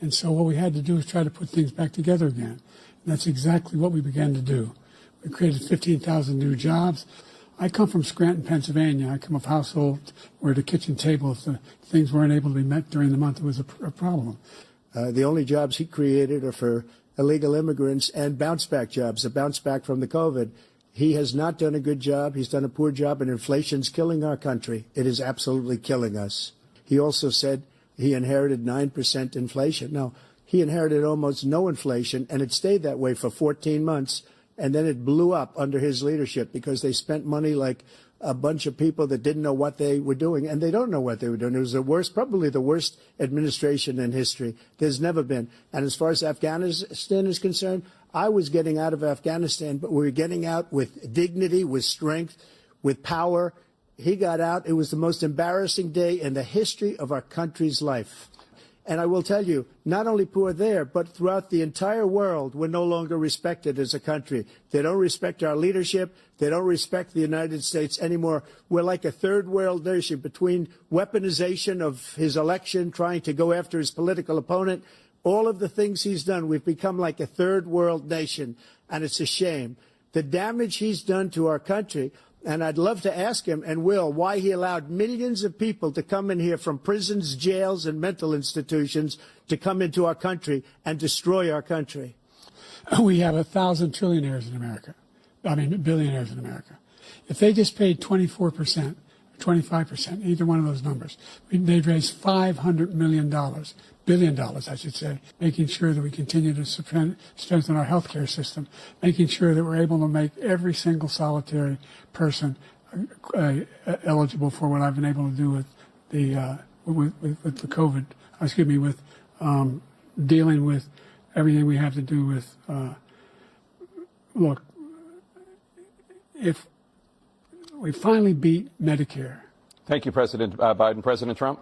And so what we had to do is try to put things back together again. And that's exactly what we began to do. We created 15,000 new jobs. I come from Scranton, Pennsylvania. I come of a household where the kitchen table, if the things weren't able to be met during the month, it was a problem. The only jobs he created are for illegal immigrants and bounce-back jobs, a bounce-back from the COVID. He has not done a good job. He's done a poor job, and inflation's killing our country. It is absolutely killing us. He also said he inherited 9% inflation. Now, he inherited almost no inflation, and it stayed that way for 14 months. And then it blew up under his leadership because they spent money like a bunch of people that didn't know what they were doing. And they don't know what they were doing. It was the worst, probably the worst administration in history. There's never been. And as far as Afghanistan is concerned, I was getting out of Afghanistan, but we were getting out with dignity, with strength, with power. He got out. It was the most embarrassing day in the history of our country's life. And I will tell you, not only poor there, but throughout the entire world, we're no longer respected as a country. They don't respect our leadership. They don't respect the United States anymore. We're like a third world nation between weaponization of his election, trying to go after his political opponent, all of the things he's done. We've become like a third world nation, and it's a shame. The damage he's done to our country. And I'd love to ask him, and will, why he allowed millions of people to come in here from prisons, jails, and mental institutions to come into our country and destroy our country. We have 1,000 trillionaires in America. I mean, billionaires in America. If they just paid 24%, 25%, either one of those numbers, they'd raise $500 million, billion dollars, I should say, making sure that we continue to strengthen our healthcare system, making sure that we're able to make every single solitary person eligible for what I've been able to do with the with the COVID. With dealing with everything we have to do with. Look, if we finally beat Medicare. Thank you, President Biden. President Trump?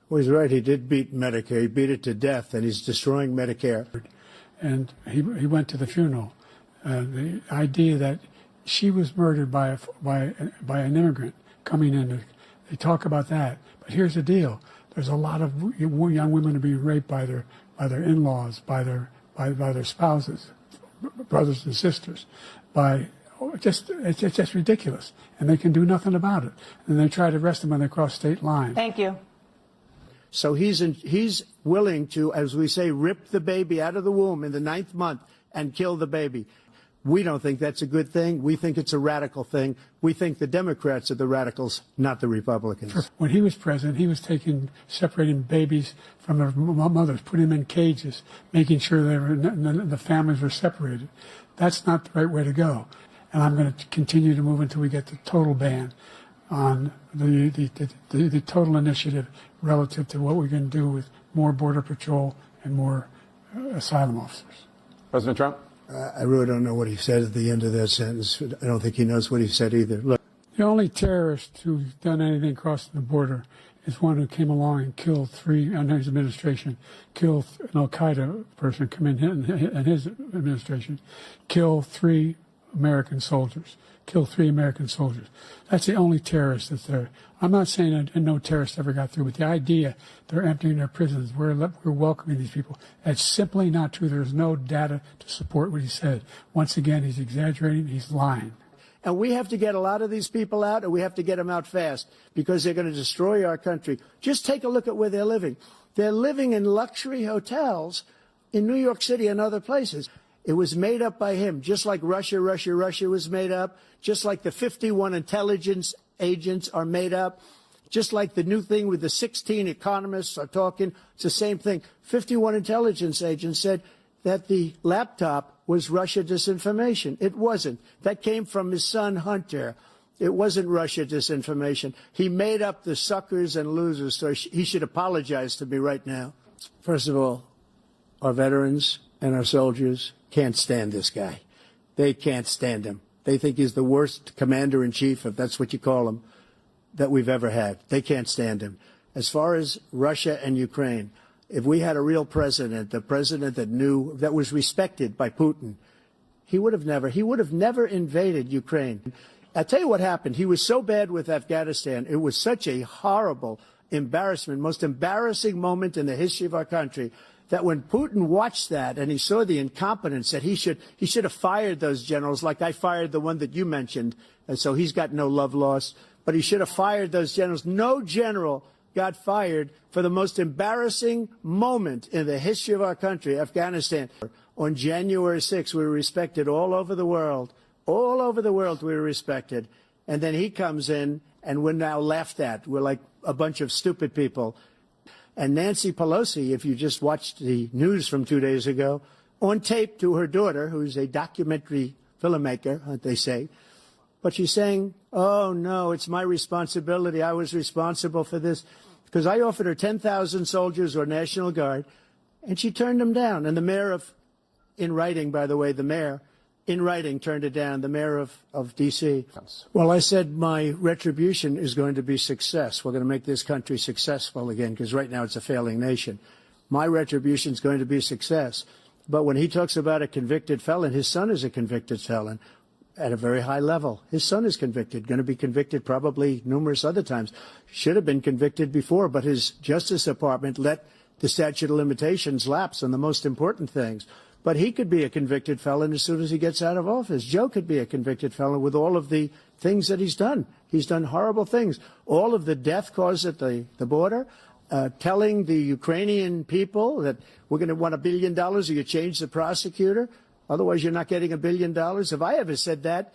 Well, he's right. He did beat Medicare. He beat it to death, and he's destroying Medicare. And he went to the funeral. The idea that she was murdered by an immigrant coming in. They talk about that. But here's the deal. There's a lot of young women are being raped by their in-laws, by their spouses, brothers and sisters, it's just ridiculous, and they can do nothing about it. And they try to arrest them when they cross state lines. Thank you. So he's willing to, as we say, rip the baby out of the womb in the 9th month and kill the baby. We don't think that's a good thing. We think it's a radical thing. We think the Democrats are the radicals, not the Republicans. When he was president, he was separating babies from their mothers, putting them in cages, making sure the families were separated. That's not the right way to go. And I'm going to continue to move until we get the total ban on the total initiative relative to what we're going to do with more Border Patrol and more asylum officers. President Trump? I really don't know what he said at the end of that sentence. I don't think he knows what he said either. Look. The only terrorist who's done anything crossing the border is one who came along and killed under his administration, killed an al-Qaeda person come in his administration, killed 3 American soldiers. That's the only terrorist that's there. I'm not saying that no terrorist ever got through, but the idea they're emptying their prisons, we're welcoming these people, that's simply not true. There's no data to support what he said. Once again, he's exaggerating, he's lying. And we have to get a lot of these people out, and we have to get them out fast because they're going to destroy our country. Just take a look at where they're living. They're living in luxury hotels in New York City and other places. It was made up by him, just like Russia was made up, just like the 51 intelligence agents are made up, just like the new thing with the 16 economists are talking. It's the same thing. 51 intelligence agents said that the laptop was Russia disinformation. It wasn't. That came from his son, Hunter. It wasn't Russia disinformation. He made up the suckers and losers, so he should apologize to me right now. First of all, our veterans and our soldiers can't stand this guy. They can't stand him. They think he's the worst commander-in-chief, if that's what you call him, that we've ever had. They can't stand him. As far as Russia and Ukraine, if we had a real president, the president that was respected by Putin, he would have never invaded Ukraine. I'll tell you what happened. He was so bad with Afghanistan. It was such a horrible embarrassment, most embarrassing moment in the history of our country, that when Putin watched that and he saw the incompetence, that he should have fired those generals, like I fired the one that you mentioned, and so he's got no love lost, but he should have fired those generals. No general got fired for the most embarrassing moment in the history of our country, Afghanistan. On January 6th, we were respected all over the world. All over the world we were respected. And then he comes in, and we're now laughed at. We're like a bunch of stupid people. And Nancy Pelosi, if you just watched the news from 2 days ago, on tape to her daughter, who's a documentary filmmaker, they say, but she's saying, oh, no, it's my responsibility. I was responsible for this. Because I offered her 10,000 soldiers or National Guard, and she turned them down. And the mayor of, in writing, by the way, the mayor, in writing, turned it down, the mayor of D.C. Well, I said my retribution is going to be success. We're going to make this country successful again, because right now it's a failing nation. My retribution is going to be success. But when he talks about a convicted felon, his son is a convicted felon at a very high level. His son is convicted, going to be convicted probably numerous other times. Should have been convicted before, but his Justice Department let the statute of limitations lapse on the most important things. But he could be a convicted felon as soon as he gets out of office. Joe could be a convicted felon with all of the things that he's done. He's done horrible things. All of the death caused at the border, telling the Ukrainian people that we're going to want $1 billion or you change the prosecutor. Otherwise, you're not getting $1 billion. If I ever said that,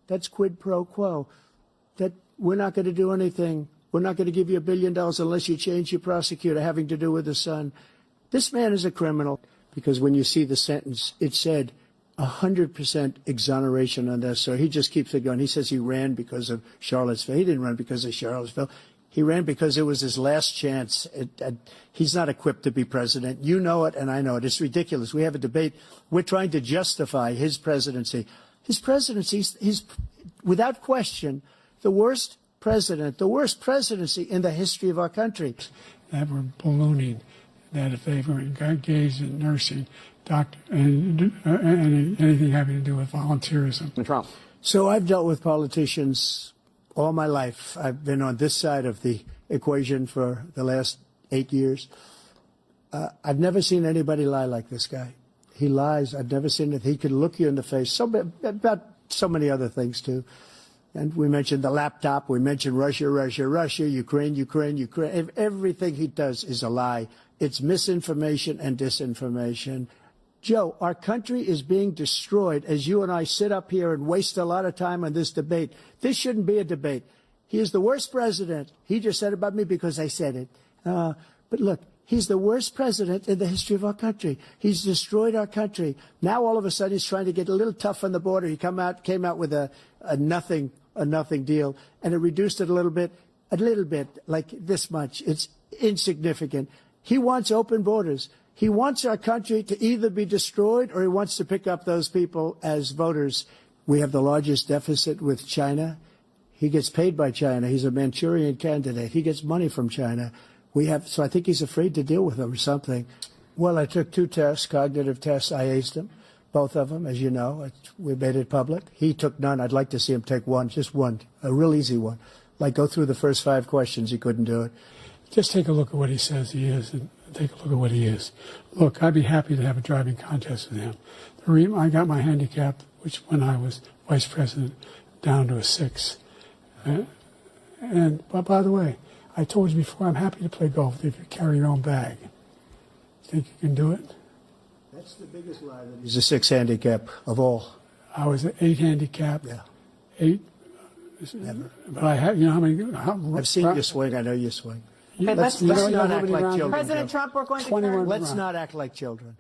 that's quid pro quo. That we're not going to do anything. We're not going to give you $1 billion unless you change your prosecutor having to do with the son. This man is a criminal. Because when you see the sentence, it said 100% exoneration on this. So he just keeps it going. He says he ran because of Charlottesville. He didn't run because of Charlottesville. He ran because it was his last chance. He's not equipped to be president. You know it, and I know it. It's ridiculous. We have a debate. We're trying to justify his presidency. His presidency, he's without question, the worst president, the worst presidency in the history of our country. That were ballooning, that if they were engaged in nursing, doctor, and anything having to do with volunteerism. Trump. So I've dealt with politicians all my life. I've been on this side of the equation for the last 8 years. I've never seen anybody lie like this guy. He lies. I've never seen it. He can look you in the face. About so many other things, too. And we mentioned the laptop. We mentioned Russia, Ukraine. Everything he does is a lie. It's misinformation and disinformation. Joe, our country is being destroyed as you and I sit up here and waste a lot of time on this debate. This shouldn't be a debate. He is the worst president. He just said about me because I said it. But look, he's the worst president in the history of our country. He's destroyed our country. Now all of a sudden he's trying to get a little tough on the border. He came out with a nothing deal, and it reduced it a little bit, like this much. It's insignificant. He wants open borders. He wants our country to either be destroyed or he wants to pick up those people as voters. We have the largest deficit with China. He gets paid by China. He's a Manchurian candidate. He gets money from China. So I think he's afraid to deal with them or something. Well, I took 2 tests, cognitive tests. I aced them, both of them, as you know. We made it public. He took none. I'd like to see him take one, just one, a real easy one. Like go through the first 5 questions. He couldn't do it. Just take a look at what he says he is and take a look at what he is. Look, I'd be happy to have a driving contest with him. I got my handicap, which when I was vice president, down to a 6. But by the way, I told you before, I'm happy to play golf if you carry your own bag. Think you can do it? That's the biggest lie. That he's a 6 handicap of all. I was an 8 handicap. Yeah. 8. Never. But I have, you know how many? I've seen you swing. I know you swing. Let's not act like children. President Trump, we're going to 21 turn. Let's Right. not act like children.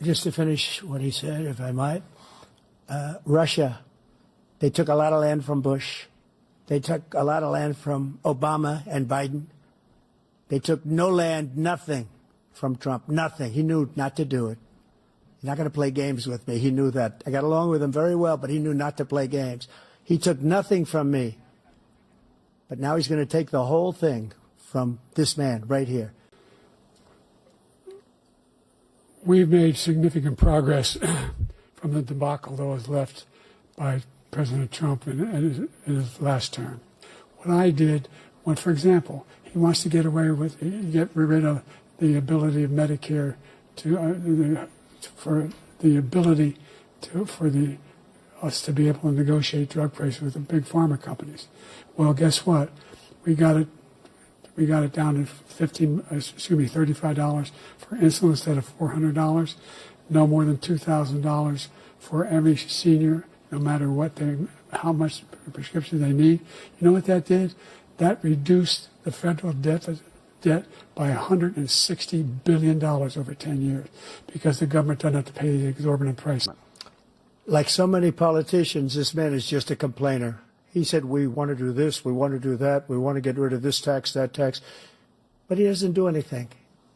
Just to finish what he said, if I might, Russia, they took a lot of land from Bush. They took a lot of land from Obama and Biden. They took no land, nothing from Trump, nothing. He knew not to do it. He's not going to play games with me. He knew that. I got along with him very well, but he knew not to play games. He took nothing from me. But now he's going to take the whole thing from this man right here. We've made significant progress from the debacle that was left by President Trump in his last term. What I did, for example, He wants to get rid of the ability of Medicare for us to be able to negotiate drug prices with the big pharma companies. Well, guess what? We got it down to $35 for insulin instead of $400. No more than $2,000 for every senior, no matter how much prescription they need. You know what that did? That reduced the federal debt by $160 billion over 10 years because the government doesn't have to pay the exorbitant price. Like so many politicians, this man is just a complainer. He said, we want to do this, we want to do that, we want to get rid of this tax, that tax. But he doesn't do anything.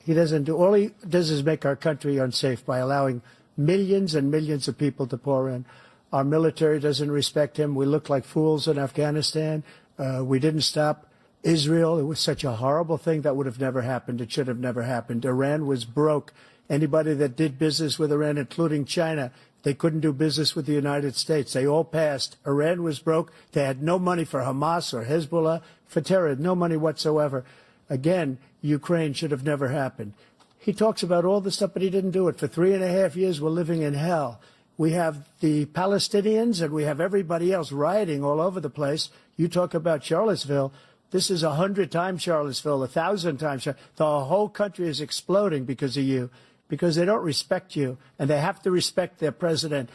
All he does is make our country unsafe by allowing millions and millions of people to pour in. Our military doesn't respect him. We look like fools in Afghanistan. We didn't stop Israel. It was such a horrible thing that would have never happened. It should have never happened. Iran was broke. Anybody that did business with Iran, including China, they couldn't do business with the United States. They all passed. Iran was broke. They had no money for Hamas or Hezbollah, for terror, no money whatsoever. Again, Ukraine should have never happened. He talks about all this stuff, but he didn't do it. For 3.5 years, we're living in hell. We have the Palestinians and we have everybody else rioting all over the place. You talk about Charlottesville. This is 100 times Charlottesville, 1,000 times. The whole country is exploding because of you, because they don't respect you, and they have to respect their president.